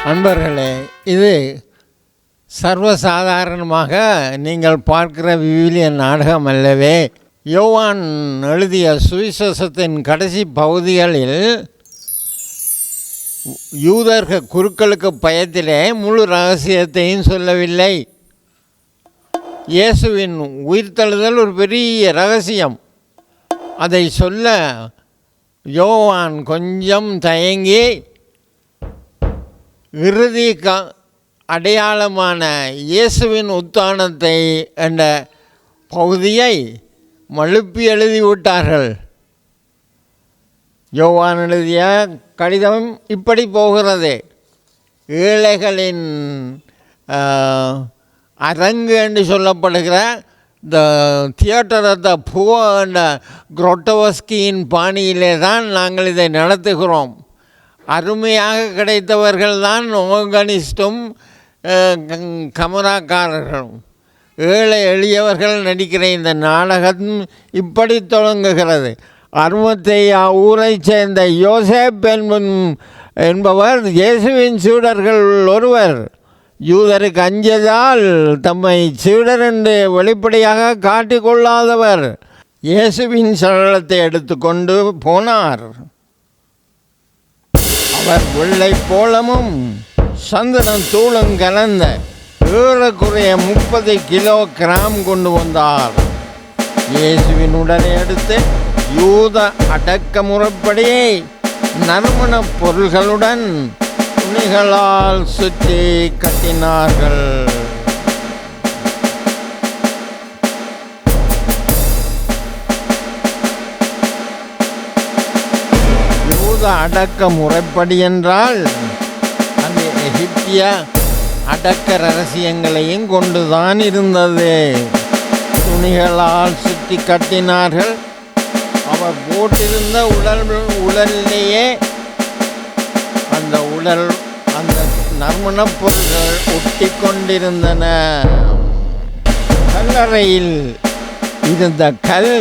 அன்பர்களே, இது சர்வசாதாரணமாக நீங்கள் பார்க்கிற விவிலிய நாடகம் அல்லவே. யோவான் எழுதிய சுவிசேஷத்தின் கடைசி பகுதிகளில் யூதர்கள் குருக்களுக்கு பயத்திலே முழு ரகசியத்தையும் சொல்லவில்லை. இயேசுவின் உயிர்த்தெழுதல் ஒரு பெரிய ரகசியம். அதை சொல்ல யோவான் கொஞ்சம் தயங்கி இறுதி அடையாளமான இயேசுவின் உத்தானத்தை என்ற பகுதியை மழுப்பி எழுதிவிட்டார்கள். யோவான் எழுதிய கடிதம் இப்படி போகிறது: ஏழைகளின் அரங்கு என்று சொல்லப்படுகிற the theatre of the poor என்ற குரோட்டோவஸ்கியின் பாணியிலே தான் நாங்கள் இதை நடத்துகிறோம். அருமையாக கிடைத்தவர்கள் தான் ஆர்கனிஸ்டும் கமராக்காரர்களும். ஏழை எளியவர்கள் நடிக்கிற இந்த நாடகம் இப்படி தொடங்குகிறது. அருமத்தையா ஊரை சேர்ந்த யோசேப் என்பவர் இயேசுவின் சீடர்கள் ஒருவர். யூதருக்கு அஞ்சதால் தம்மை சீடர் என்று வெளிப்படையாக காட்டிக்கொள்ளாதவர் இயேசுவின் சடலத்தை எடுத்துக்கொண்டு போனார். அவர் வெள்ளை போலமும் சந்தனம் தூளும் கலந்த ஏறக்குறைய 30 கிலோகிராம் கொண்டு வந்தார். இயேசுவின் உடலை எடுத்து யூத அடக்க முறைப்படியே நறுமண பொருள்களுடன் துணிகளால் சுற்றி கட்டினார்கள். யூத அடக்க முறைப்படி என்றால் அந்த எகிப்திய அடக்க ரகசியங்களையும் கொண்டுதான் இருந்தது. துணிகளால் சுற்றி கட்டினார்கள். அவர் போட்டிருந்த உடலிலேயே அந்த நறுமணப் பொருள்கள் ஒட்டி கொண்டிருந்தன. கல்லறையில் இருந்த கல்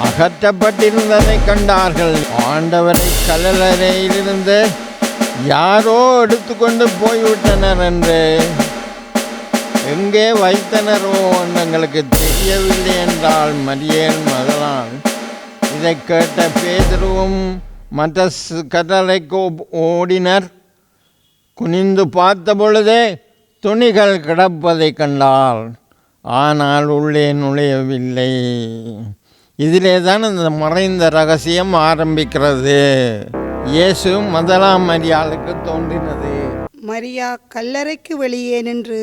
அகற்றப்பட்டிருந்ததை கண்டார்கள். ஆண்டவரை கல்லறையிலிருந்து யாரோ எடுத்துக்கொண்டு போய்விட்டனர் என்று எங்கே வைத்தனரோ எங்களுக்கு தெரியவில்லை என்றால் மரியேல் மகளால். இதை கேட்ட பேதுருவும் மற்ற கட்டளைக்கு ஓடினர். குனிந்து பார்த்த பொழுதே துணிகள் கிடப்பதை கண்டால், ஆனால் உள்ளே நுழையவில்லை. இதிலே தான் இந்த மறைந்த ரகசியம் ஆரம்பிக்கிறது. இயேசு முதலாம் மரியாளுக்கு தோன்றினது. மரியா கல்லறைக்கு வெளியே நின்று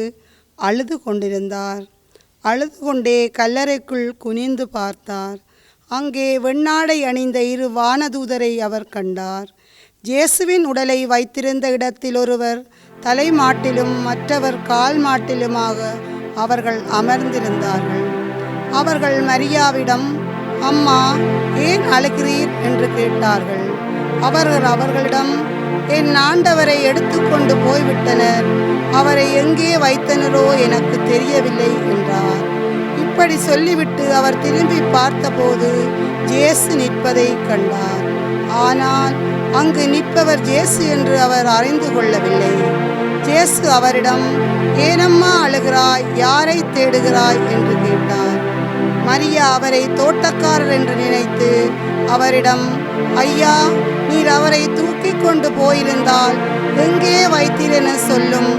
அழுது கொண்டிருந்தார். அழுது கொண்டே கல்லறைக்குள் குனிந்து பார்த்தார். அங்கே வெண்ணாடை அணிந்த 2 வானதூதரை அவர் கண்டார். இயேசுவின் உடலை வைத்திருந்த இடத்தில் ஒருவர் தலை மாட்டிலும் மற்றவர் கால் மாட்டிலுமாக அவர்கள் அமர்ந்திருந்தார்கள். அவர்கள் மரியாவிடம், அம்மா, ஏன் அழுகிறீர் என்று கேட்டார்கள். அவர்கள் அவர்களிடம், என் ஆண்டவரை எடுத்துக்கொண்டு போய்விட்டனர், அவரை எங்கே வைத்தனரோ எனக்கு தெரியவில்லை என்றார். இப்படி சொல்லிவிட்டு அவர் திரும்பி பார்த்தபோது இயேசு நிற்பதை கண்டார். ஆனால் அங்கு நிற்பவர் இயேசு என்று அவர் அறிந்து கொள்ளவில்லை. இயேசு அவரிடம், ஏனம்மா அழுகிறாய், யாரை தேடுகிறாய் என்று கேட்டார். மரியா அவரை தோட்டக்காரர் என்று நினைத்து அவரிடம், ஐயா, நீர் அவரை தூக்கி கொண்டு போயிருந்தால் எங்கே வைத்தீர் என சொல்லும்,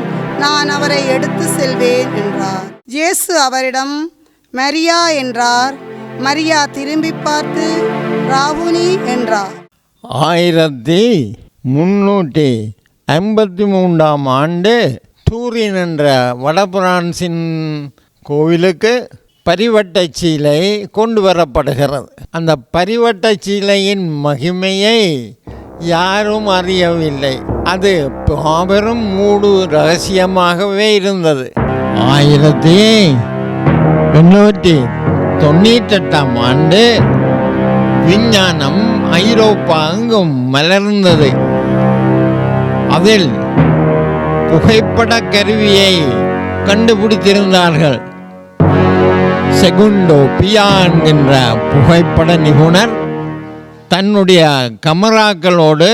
நான் அவரை எடுத்து செல்வேன் என்றார். இயேசு அவரிடம் மரியா என்றார். மரியா திரும்பி பார்த்து ராபுனி என்றார். 1353ஆம் ஆண்டு டூரின் என்ற வடபிரான்சின் கோவிலுக்கு பரிவட்ட சீலை கொண்டு வரப்படுகிறது. அந்த பரிவட்ட சீலையின் மகிமையை யாரும் அறியவில்லை. அது மாபெரும் மூடு ரகசியமாகவே இருந்தது. 1898ஆம் ஆண்டு விஞ்ஞானம் ஐரோப்பா எங்கும் மலர்ந்தது. அதில் புகைப்பட கருவியை கண்டுபிடித்திருந்தார்கள். செகுண்டோ பியான் என்ற புகைப்பட நிபுணர் தன்னுடைய கமராக்களோடு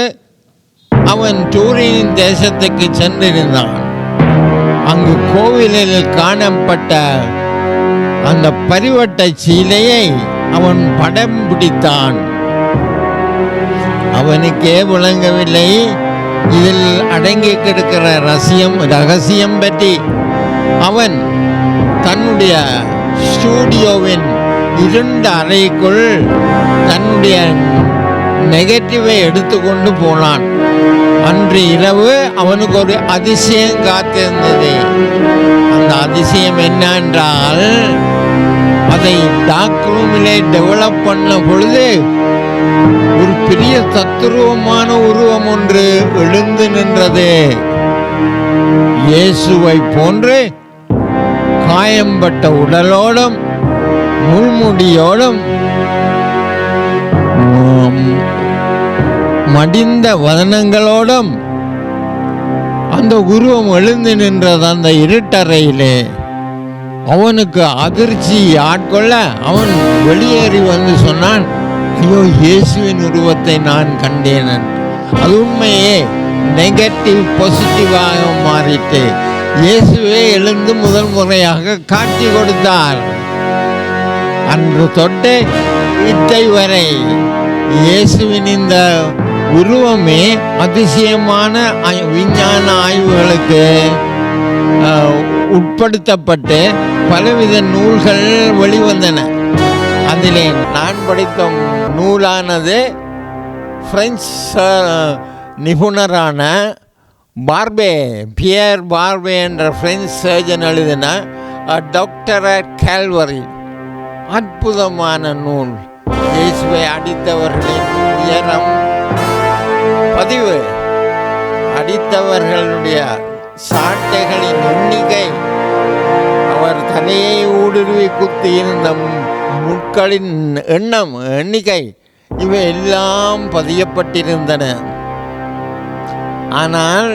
அவன் டூரின் தேசத்துக்கு சென்றிருந்தான். அங்கு கோவிலில் காணப்பட்ட அந்த பரிவட்ட சீலையை அவன் படம் பிடித்தான். அவனுக்கே விளங்கவில்லை இதில் அடங்கி கிடக்கிற ரகசியம் பற்றி. அவன் தன்னுடைய ஸ்டூடியோவின் இருண்ட அறைக்குள் தன்னுடைய நெகட்டிவை எடுத்துக்கொண்டு போனான். அன்று இரவு அவனுக்கு ஒரு அதிசயம் காத்திருந்தது. அந்த அதிசயம் என்னென்றால், அதை டார்க் ரூமிலே டெவலப் பண்ண பொழுது ஒரு பெரிய தத்துருவமான உருவம் ஒன்று எழுந்து நின்றது. இயேசுவை போன்று காயம்பட்ட உடலோடும் முள்முடியோடும் மடிந்த வதனங்களோடும் அந்த உருவம் எழுந்து நின்றது. அந்த இருட்டறையிலே அவனுக்கு அதிர்ச்சி ஆட்கொள்ள அவன் வெளியேறி வந்து சொன்னான், ஐயோ, இயேசுவின் உருவத்தை நான் கண்டேன். அது உண்மையே நெகட்டிவ் பாசிட்டிவாக மாறிட்டு இயேசுவே எழுந்து முதல் முறையாக காட்சி கொடுத்தார். அன்று தொட்டு இட்டை வரை இயேசுவின் இந்த உருவமே அதிசயமான விஞ்ஞான ஆய்வுகளுக்கு உட்படுத்தப்பட்டு பலவித நூல்கள் வெளிவந்தன. அதிலே நான் படித்த நூலானது பிரெஞ்சு நிபுணரான பியர் பார்பே என்ற பிரெஞ்சு சர்ஜன் எழுதின டாக்டர் கால்வரி. அற்புதமான நூல். இயேசுவை அடித்தவர்களின் உயரம் பதிவு, அடித்தவர்களுடைய சாட்டைகளின் எண்ணிக்கை, அவர் தலையை ஊடுருவி குத்தியிருந்த முட்களின் எண்ணிக்கை, இவை எல்லாம் பதியப்பட்டிருந்தன. ஆனால்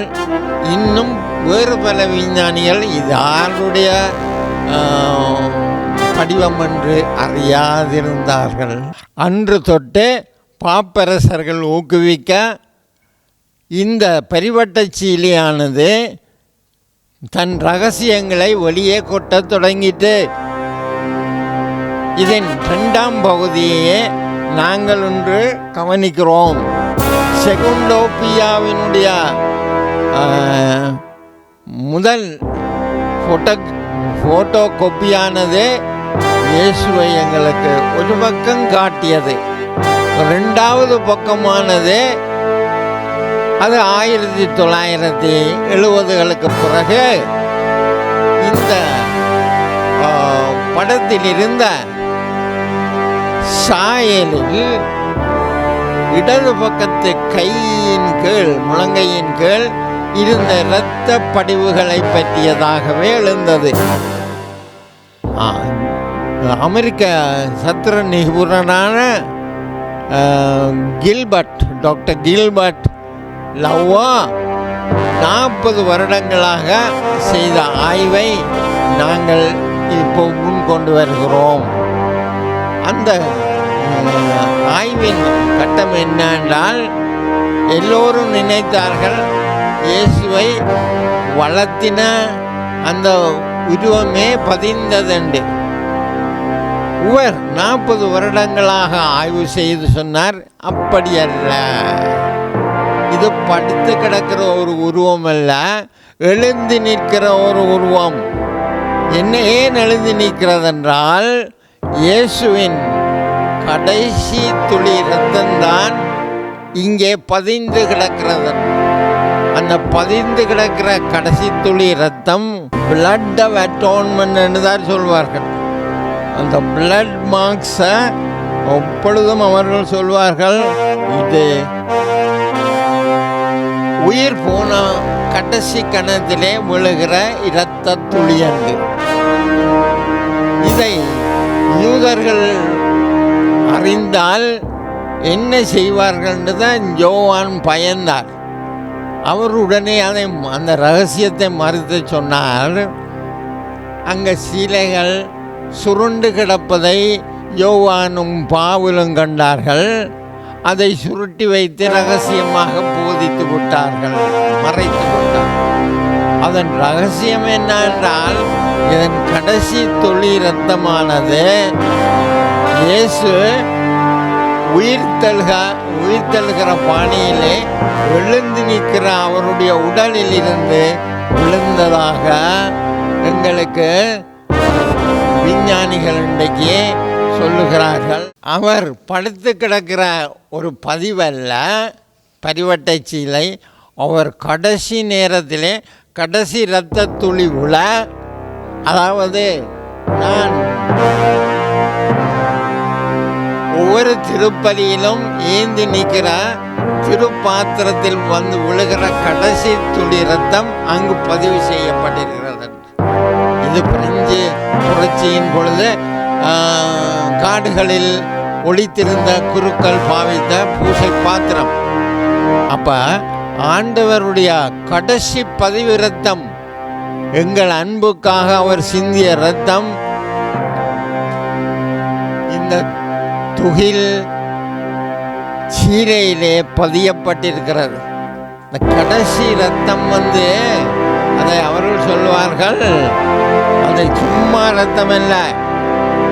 இன்னும் வேறு பல விஞ்ஞானிகள் இது யாருடைய படிவம் என்று அறியாதிருந்தார்கள். அன்று தொட்டு பாப்பரசர்கள் ஊக்குவிக்க இந்த பரிவட்ட சீலியானது தன் ரகசியங்களை வெளியே கொட்டத் தொடங்கிட்டு. இதன் 2ஆம் பகுதியே நாங்கள் ஒன்று கவனிக்கிறோம். செகுண்டோபியாவினுடைய முதல் ஃபோட்டோ காப்பியானது இயேசுவை எங்களுக்கு ஒரு பக்கம் காட்டியது. 2வது பக்கமானது அது 1970களுக்கு பிறகு இந்த படத்தில் இருந்த சாயலில் இடது பக்கத்து கையின் கீழ், முழங்கையின் கீழ் இருந்த இரத்த படிவுகளை பற்றியதாகவே எழுந்தது. அமெரிக்க சத்திர நிபுணரான டாக்டர் கில்பர்ட் லவ்வா 40 வருடங்களாக செய்த ஆய்வை நாங்கள் இப்போ முன்கொண்டு வருகிறோம். அந்த ஆய்வின் கட்டம் என்னென்றால், எல்லோரும் நினைத்தார்கள் இயேசுவை வளர்த்தின அந்த உருவமே பதிந்ததுண்டு. இவர் 40 வருடங்களாக ஆய்வு செய்து சொன்னார், அப்படி அல்ல, இது படுத்து கிடக்கிற ஒரு உருவம் அல்ல, எழுந்து நிற்கிற ஒரு உருவம். என்ன ஏன் எழுந்து நிற்கிறதென்றால், இயேசுவின் கடைசி துளி இரத்தம்தான் இங்கே பதிந்து கிடக்கிறது. அந்த பதிந்து கிடக்கிற கடைசி துளி இரத்தம் பிளட் ஆஃப் அட்டோன்மெண்ட் தான் சொல்வார்கள். அந்த பிளட் மார்க்ஸை எப்பொழுதும் அவர்கள் சொல்வார்கள், இது உயிர் போன கடைசி கணத்திலே விழுகிற இரத்த துளி என்று. இதை யூதர்கள் அறிந்தால் என்ன செய்வார்கள் என்று தான் யோவான் பயந்தார். அவர் உடனே அந்த ரகசியத்தை மறுத்து சொன்னார். அங்கே சீலைகள் சுருண்டு கிடப்பதை யோவானும் பாவிலும் கண்டார்கள். அதை சுருட்டி வைத்து ரகசியமாக போதித்து விட்டார்கள், மறைத்து விட்டார்கள். அதன் ரகசியம் என்னவென்றால், இதன் கடைசி துளி இரத்தமானது இயேசு உயிர்த்தெழுகிற பாணியிலே எழுந்து நிற்கிற அவருடைய உடலில் இருந்து விழுந்ததாக எங்களுக்கு விஞ்ஞானிகள் இன்றைக்கு சொல்லுகிறார்கள். அவர் படுத்து கிடக்கிற ஒரு பதிவல்ல, பரிவட்டை சீலை. அவர் கடைசி நேரத்திலே கடைசி இரத்த துளி விழ, அதாவது நான் ஒவ்வொரு திருப்பலியிலும் ஏந்தி நிற்கிற திருப்பாத்திரத்தில் வந்து விழுகிற கடைசி துளி இரத்தம் அங்கு பதிவு செய்யப்பட்டிருக்கிறது. இது பிரெஞ்சு புரட்சியின் பொழுது காடுகளில் ஒளித்திருந்த குருக்கள் பாவித்த பூசை பாத்திரம். அப்ப ஆண்டவருடைய கடைசி பதிவு இரத்தம், எங்கள் அன்புக்காக அவர் சிந்திய இரத்தம் இந்த துகில் சீரையிலே பதியப்பட்டிருக்கிறது. இந்த கடைசி இரத்தம் அதை அவர்கள் சொல்வார்கள், அதை சும்மா இரத்தம் அல்ல,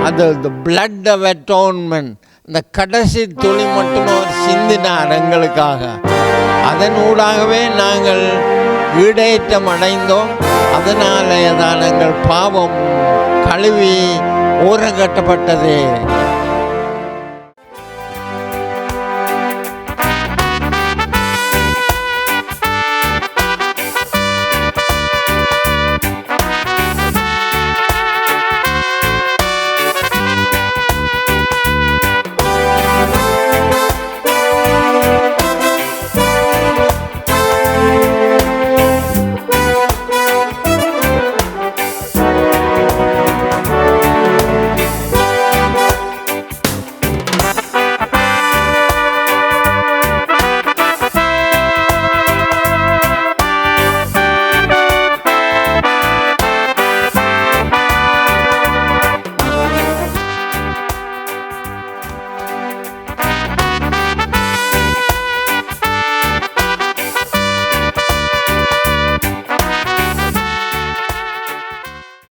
அது பிளட் ஆஃப் அட்டோன்மெண்ட். இந்த கடைசி துளி மட்டும் அவர் சிந்தினார் எங்களுக்காக. அதன் ஊடாகவே நாங்கள் ஈடேற்றம் அடைந்தோம். அதனாலே தான் எங்கள் பாவம் கழுவி ஊரங்கட்டப்பட்டது.